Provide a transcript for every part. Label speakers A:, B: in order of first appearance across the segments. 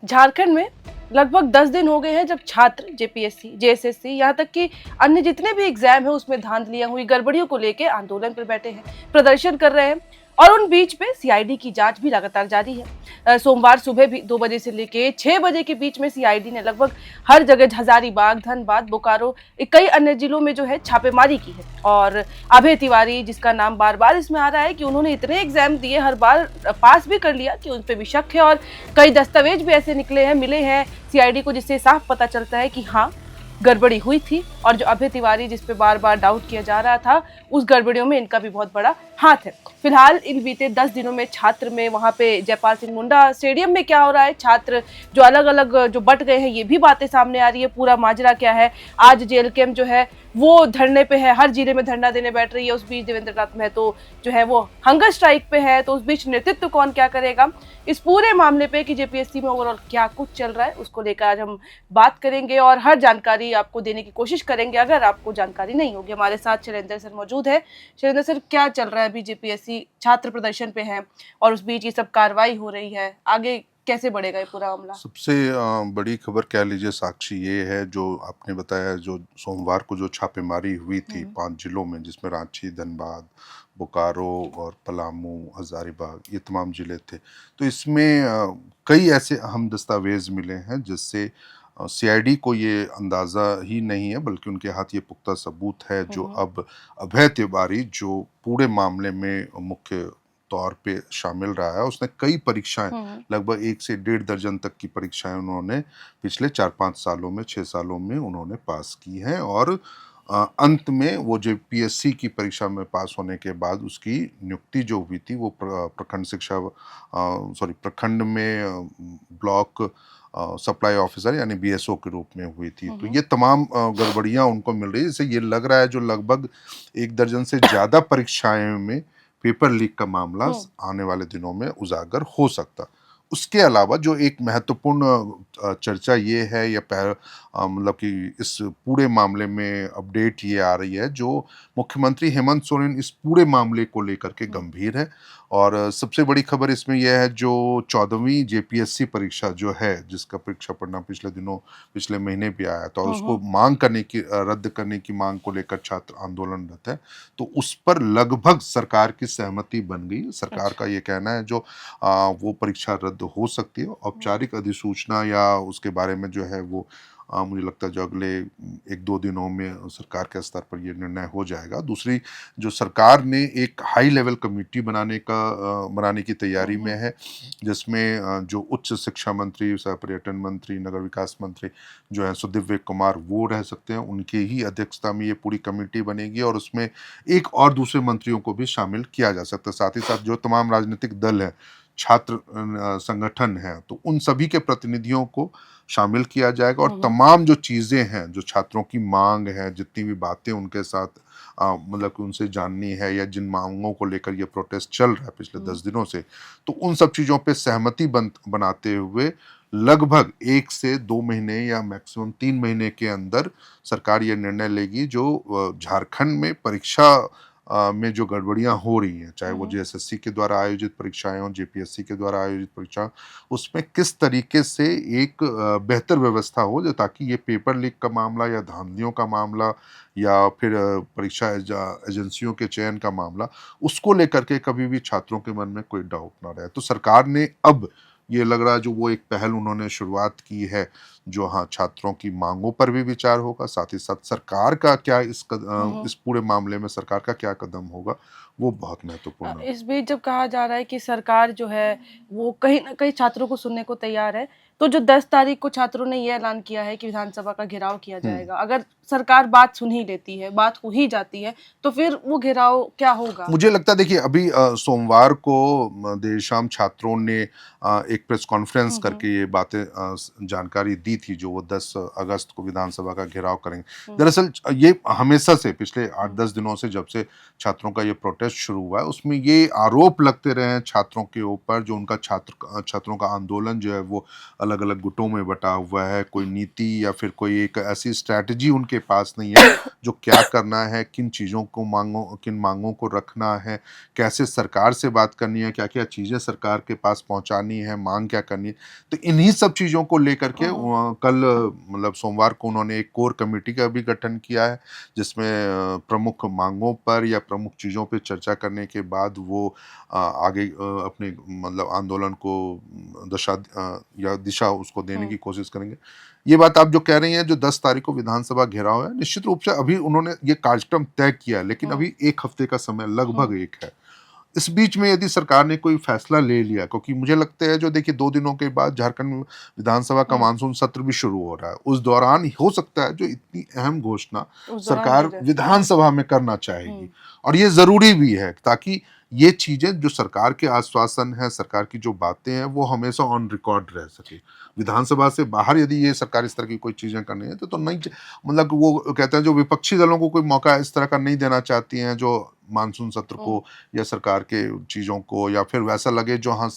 A: झारखंड में लगभग 10 दिन हो गए हैं जब छात्र जेपीएससी, जेएसएससी, यहाँ तक कि अन्य जितने भी एग्जाम है उसमें धांधलियां हुई, गड़बड़ियों को लेके आंदोलन पर बैठे हैं, प्रदर्शन कर रहे हैं। और उन बीच में सीआईडी की जांच भी लगातार जारी है। सोमवार सुबह भी 2 बजे से लेके 6 बजे के बीच में सीआईडी ने लगभग हर जगह हजारीबाग, धनबाद, बोकारो, कई अन्य जिलों में जो है छापेमारी की है। और अभय तिवारी, जिसका नाम बार बार इसमें आ रहा है कि उन्होंने इतने एग्जाम दिए, हर बार पास भी कर लिया, कि उन पर भी शक है। और कई दस्तावेज भी ऐसे मिले हैं सीआईडी को, जिससे साफ पता चलता है कि हाँ, गड़बड़ी हुई थी। और जो अभय तिवारी, जिस पे बार बार डाउट किया जा रहा था, उस गड़बड़ियों में इनका भी बहुत बड़ा हाथ है। फिलहाल इन बीते 10 दिनों में छात्र में वहां पे जयपाल सिंह मुंडा स्टेडियम में क्या हो रहा है, छात्र जो अलग अलग जो बट गए हैं, ये भी बातें सामने आ रही है। पूरा माजरा क्या है, आज जेएलकेएम जो है वो धरने पे है, हर जिले में धरना देने बैठ रही है। उस बीच देवेंद्र नाथ महतो जो है वो हंगर स्ट्राइक पे है। तो उस बीच नेतृत्व कौन क्या करेगा, इस पूरे मामले पे कि जेपीएससी में ओवरऑल क्या कुछ चल रहा है, उसको लेकर आज हम बात करेंगे और हर जानकारी आपको देने की कोशिश करेंगे अगर आपको जानकारी नहीं होगी। हमारे साथ शैलेंद्र सर मौजूद है। शैलेंद्र सर, क्या चल रहा है अभी? जेपीएससी छात्र प्रदर्शन पे है और उस बीच ये सब कार्रवाई हो रही है, आगे कैसे बढ़ेगा ये पूरा मामला?
B: सबसे बड़ी खबर कह लीजिए साक्षी, ये है जो आपने बताया, जो सोमवार को जो छापेमारी हुई थी 5 जिलों में, जिसमें रांची, धनबाद, बोकारो और पलामू, हजारीबाग, ये तमाम जिले थे। तो इसमें कई ऐसे अहम दस्तावेज मिले हैं जिससे सीआईडी को ये अंदाज़ा ही नहीं है, बल्कि उनके हाथ ये पुख्ता सबूत है। जो अब अभय तिवारी, जो पूरे मामले में मुख्य तौर पे शामिल रहा है, उसने कई परीक्षाएं, लगभग 1 से 1.5 दर्जन तक की परीक्षाएं उन्होंने पिछले 4-5 सालों में, 6 सालों में उन्होंने पास की हैं। और अंत में वो जेपीएससी की परीक्षा में पास होने के बाद उसकी नियुक्ति जो हुई थी वो प्रखंड में ब्लॉक सप्लाई ऑफिसर यानी बीएसओ के रूप में हुई थी। तो ये तमाम गड़बड़ियां उनको मिल रही है। इससे ये लग रहा है जो लगभग 1 दर्जन से ज़्यादा परीक्षाएं में पेपर लीक का मामला आने वाले दिनों में उजागर हो सकता। उसके अलावा जो एक महत्वपूर्ण चर्चा ये है, या मतलब कि इस पूरे मामले में अपडेट ये आ रही है, जो मुख्यमंत्री हेमंत सोरेन इस पूरे मामले को लेकर के गंभीर है। और सबसे बड़ी खबर इसमें यह है, जो 14वीं जेपीएससी परीक्षा जो है, जिसका परीक्षा परिणाम पिछले महीने भी आया था, और उसको मांग करने की, रद्द करने की मांग को लेकर छात्र आंदोलनरत है। तो उस पर लगभग सरकार की सहमति बन गई। सरकार का ये कहना है जो वो परीक्षा रद्द हो सकती है। औपचारिक अधिसूचना या उसके बारे में जो है वो मुझे लगता है जो अगले 1-2 दिनों में सरकार के स्तर पर ये निर्णय हो जाएगा। दूसरी, जो सरकार ने एक हाई लेवल कमेटी बनाने की तैयारी में है, जिसमें जो उच्च शिक्षा मंत्री, पर्यटन मंत्री, नगर विकास मंत्री जो है सुदिव्य कुमार, वो रह सकते हैं। उनकी ही अध्यक्षता में ये पूरी कमेटी बनेगी और उसमें एक और दूसरे मंत्रियों को भी शामिल किया जा सकता है। साथ ही साथ जो तमाम राजनीतिक दल हैं, छात्र संगठन हैं, तो उन सभी के प्रतिनिधियों को शामिल किया जाएगा। और तमाम जो चीज़ें हैं, जो छात्रों की मांग है, जितनी भी बातें उनके साथ मतलब कि उनसे जाननी है, या जिन मांगों को लेकर ये प्रोटेस्ट चल रहा है पिछले 10 दिनों से, तो उन सब चीज़ों पे सहमति बनाते हुए लगभग 1 से 2 महीने या मैक्सिमम 3 महीने के अंदर सरकार ये निर्णय लेगी, जो झारखंड में परीक्षा में जो गड़बड़ियां हो रही हैं, चाहे वो जेएसएससी के द्वारा आयोजित परीक्षाएं हों, जेपीएससी के द्वारा आयोजित परीक्षा, उसमें किस तरीके से एक बेहतर व्यवस्था हो, जो ताकि ये पेपर लीक का मामला या धांधलियों का मामला या फिर परीक्षा एजेंसियों के चयन का मामला, उसको लेकर के कभी भी छात्रों के मन में कोई डाउट ना रहे। तो सरकार ने अब ये लग रहा है जो वो एक पहल उन्होंने शुरुआत की है, जो हाँ, छात्रों की मांगों पर भी विचार होगा, साथ ही साथ सरकार का क्या इस पूरे मामले में सरकार का क्या कदम होगा, वो बहुत महत्वपूर्ण है।
A: इस बीच जब कहा जा रहा है कि सरकार जो है वो कहीं ना कहीं छात्रों को सुनने को तैयार है, तो जो 10 तारीख को छात्रों ने ये ऐलान किया है कि विधानसभा का घेराव किया जाएगा, अगर सरकार बात सुन ही लेती है, बात हो ही जाती है, तो फिर वो घेराव क्या होगा?
B: मुझे लगता है, देखिए, अभी सोमवार को देर शाम छात्रों ने एक प्रेस कॉन्फ्रेंस करके ये बातें जानकारी दी थी, जो वो 10 अगस्त को विधानसभा का घेराव करेंगे। दरअसल ये हमेशा से पिछले 8-10 दिनों से, जब से छात्रों का ये प्रोटेस्ट प्रोटेस्ट शुरू हुआ है उसमें ये आरोप लगते रहे हैं छात्रों के ऊपर, जो उनका छात्रों का आंदोलन जो है वो अलग अलग गुटों में बटा हुआ है, कोई नीति या फिर कोई एक ऐसी स्ट्रैटेजी उनके पास नहीं है जो क्या करना है, किन चीज़ों को किन मांगों को रखना है, कैसे सरकार से बात करनी है, क्या क्या चीज़ें सरकार के पास पहुंचानी है, मांग क्या करनी है। तो इन्हीं सब चीज़ों को लेकर के कल मतलब सोमवार को उन्होंने एक कोर कमेटी का भी गठन किया है, जिसमें प्रमुख मांगों पर या प्रमुख चीज़ों पर चर्चा करने के बाद वो आगे अपने मतलब आंदोलन को दिशा उसको देने की कोशिश करेंगे। ये बात आप जो कह रही हैं, जो 10 तारीख को विधानसभा घेराव है, निश्चित रूप से अभी उन्होंने ये कार्यक्रम तय किया है, लेकिन अभी 1 हफ्ते का समय लगभग एक है। इस बीच में यदि सरकार ने कोई फैसला ले लिया, क्योंकि मुझे लगता है जो देखिए 2 दिनों के बाद झारखंड विधानसभा का मानसून सत्र भी शुरू हो रहा है, उस दौरान हो सकता है जो इतनी अहम घोषणा सरकार विधानसभा में करना चाहेगी, और ये जरूरी भी है ताकि ये चीजें जो सरकार के आश्वासन है, सरकार की जो बातें हैं, वो हमेशा ऑन रिकॉर्ड रह सके। विधानसभा से बाहर यदि ये सरकार इस तरह की कोई चीजें करनी है तो नहीं, मतलब वो कहते हैं जो विपक्षी दलों को कोई मौका इस तरह का नहीं देना चाहती हैं, जो मानसून सत्र को या सरकार के चीज़ों को, या फिर वैसा लगे जो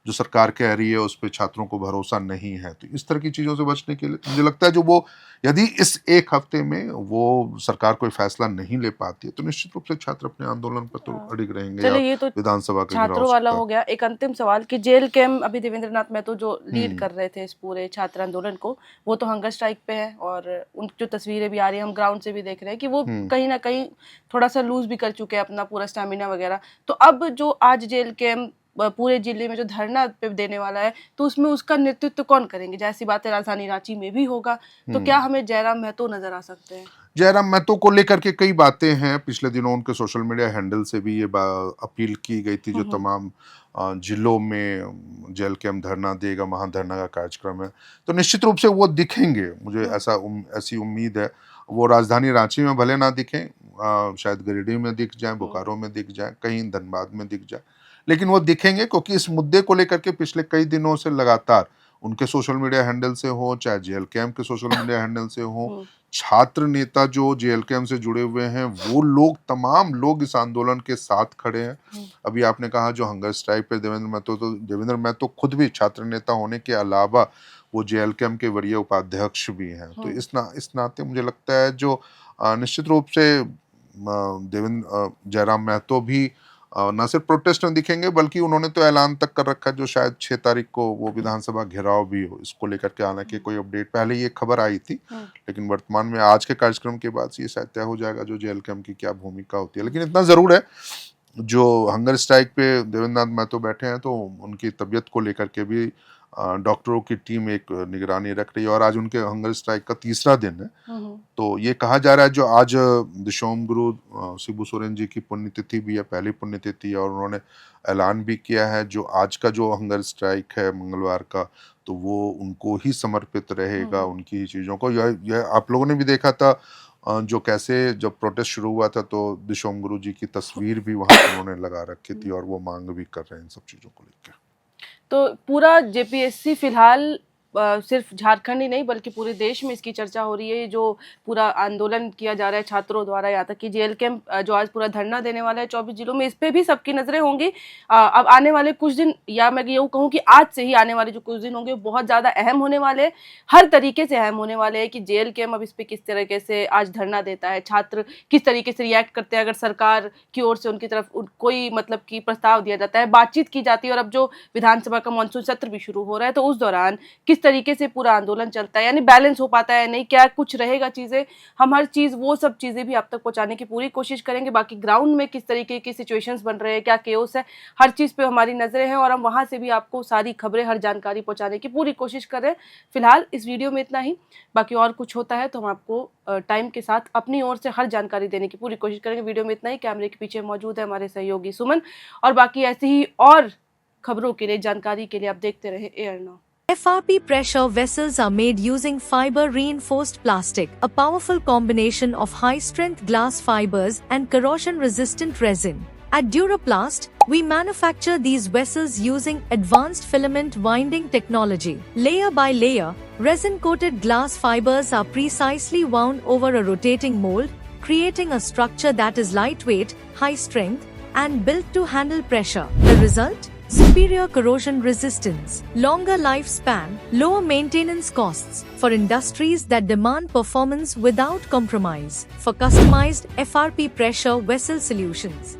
B: सरकार कह रही है उस पर छात्रों को भरोसा नहीं है। तो इस तरह की चीज़ों से बचने के लिए मुझे लगता है जो वो यदि इस 1 हफ्ते में वो सरकार कोई फैसला नहीं ले पाती है तो निश्चित रूप से छात्र अपने आंदोलन पर तो अड़िग रहेंगे।
A: चलिए ये तो
B: विधानसभा के
A: छात्रों वाला हो गया। एक अंतिम सवाल कि जेल कैम्प अभी देवेंद्र नाथ महतो जो लीड कर रहे थे इस पूरे छात्र आंदोलन को, वो तो हंगर स्ट्राइक पे है, और उन जो तस्वीरें भी आ रही है हम ग्राउंड से भी देख रहे हैं कि वो कहीं ना कहीं थोड़ा सा लूज भी कर चुके हैं अपना पूरा स्टैमिना वगैरह। तो अब जो आज जेल कैम्प पूरे जिले में जो धरना पे देने वाला है, तो उसमें उसका नेतृत्व कौन करेंगे? जैसी बात है राजधानी रांची में भी होगा, तो क्या हमें जयराम महतो नजर आ सकते हैं?
B: जयराम महतो को लेकर के कई बातें हैं। पिछले दिनों उनके सोशल मीडिया हैंडल से भी ये अपील की गई थी, जो तमाम जिलों में जेल कैम्प धरना देगा, वहाँ धरना का कार्यक्रम है, तो निश्चित रूप से वो दिखेंगे। मुझे ऐसी उम्मीद है। वो राजधानी रांची में भले ना दिखें, शायद गिरिडीह में दिख जाए, बोकारो में दिख जाए, कहीं धनबाद में दिख जाए, लेकिन वो दिखेंगे, क्योंकि इस मुद्दे को लेकर के पिछले कई दिनों से लगातार उनके सोशल मीडिया हैंडल से हो, चाहे जेल कैम्प के सोशल मीडिया हैंडल से हो, छात्र नेता जो जेल कैम्प से जुड़े हुए हैं वो लोग, तमाम लोग इस आंदोलन के साथ खड़े हैं। अभी आपने कहा जो हंगर स्ट्राइक पे देवेंद्र महतो खुद भी छात्र नेता होने के अलावा वो जेल कैम्प के वरीय उपाध्यक्ष भी हैं। तो इस नाते मुझे लगता है जो निश्चित रूप से जयराम महतो भी न सिर्फ प्रोटेस्ट में दिखेंगे, बल्कि उन्होंने तो ऐलान तक कर रखा है जो शायद 6 तारीख को वो विधानसभा घेराव भी हो, इसको लेकर के आने की कोई अपडेट पहले ये खबर आई थी, लेकिन वर्तमान में आज के कार्यक्रम के बाद ये शायद तय हो जाएगा जो जेल कैम्प की क्या भूमिका होती है। लेकिन इतना जरूर है, जो हंगर स्ट्राइक पे देवेंद्र नाथ महतो बैठे हैं तो उनकी तबीयत को लेकर के भी डॉक्टरों की टीम एक निगरानी रख रही है, और आज उनके हंगर स्ट्राइक का 3रा दिन है। तो ये कहा जा रहा है जो आज दिशोम गुरु शिबू सोरेन जी की पुण्यतिथि भी है, पहली पुण्यतिथि, और उन्होंने ऐलान भी किया है जो आज का जो हंगर स्ट्राइक है मंगलवार का, तो वो उनको ही समर्पित रहेगा, उनकी ही चीज़ों को। यह आप लोगों ने भी देखा था जो कैसे जब प्रोटेस्ट शुरू हुआ था तो दिशोम गुरु जी की तस्वीर भी वहाँ उन्होंने लगा रखी थी, और वो मांग भी कर रहे हैं इन सब चीज़ों को लेकर।
A: तो पूरा जेपीएससी फिलहाल सिर्फ झारखंड ही नहीं बल्कि पूरे देश में इसकी चर्चा हो रही है। जो पूरा आंदोलन किया जा रहा है छात्रों द्वारा, यहाँ तक कि जेल कैंप जो आज पूरा धरना देने वाला है 24 जिलों में, इस पे भी सबकी नजरें होंगी। अब आने वाले कुछ दिन, या मैं यूँ कहूँ कि आज से ही आने वाले जो कुछ दिन होंगे वो बहुत ज़्यादा अहम होने वाले हैं, हर तरीके से अहम होने वाले हैं कि जेल कैंप अब इस पर किस तरीके से आज धरना देता है, छात्र किस तरीके से रिएक्ट करते हैं अगर सरकार की ओर से उनकी तरफ कोई मतलब कि प्रस्ताव दिया जाता है, बातचीत की जाती है। और अब जो विधानसभा का मानसून सत्र भी शुरू हो रहा है, तो उस दौरान किस तरीके से पूरा आंदोलन चलता है, यानी बैलेंस हो पाता है नहीं, क्या कुछ रहेगा चीजें, हम हर चीज वो सब चीजें भी आप तक पहुंचाने की पूरी कोशिश करेंगे। बाकी ग्राउंड में किस तरीके की सिचुएशंस बन रहे हैं, क्या केओस है, हर चीज पे हमारी नजरें हैं, और हम वहां से भी आपको सारी खबरें, हर जानकारी पहुंचाने की पूरी कोशिश कर रहे हैं। फिलहाल इस वीडियो में इतना ही, बाकी और कुछ होता है तो हम आपको टाइम के साथ अपनी ओर से हर जानकारी देने की पूरी कोशिश करेंगे। वीडियो में इतना ही। कैमरे के पीछे मौजूद है हमारे सहयोगी सुमन, और बाकी ऐसी ही और खबरों के लिए, जानकारी के लिए आप देखते रहे air now.
C: FRP pressure vessels are made using fiber reinforced plastic, a powerful combination of high strength glass fibers and corrosion resistant resin. At Duraplast, we manufacture these vessels using advanced filament winding technology. Layer by layer, resin coated glass fibers are precisely wound over a rotating mold, creating a structure that is lightweight, high strength, and built to handle pressure. The result? Superior corrosion resistance, longer lifespan, lower maintenance costs for industries that demand performance without compromise. For customized FRP pressure vessel solutions,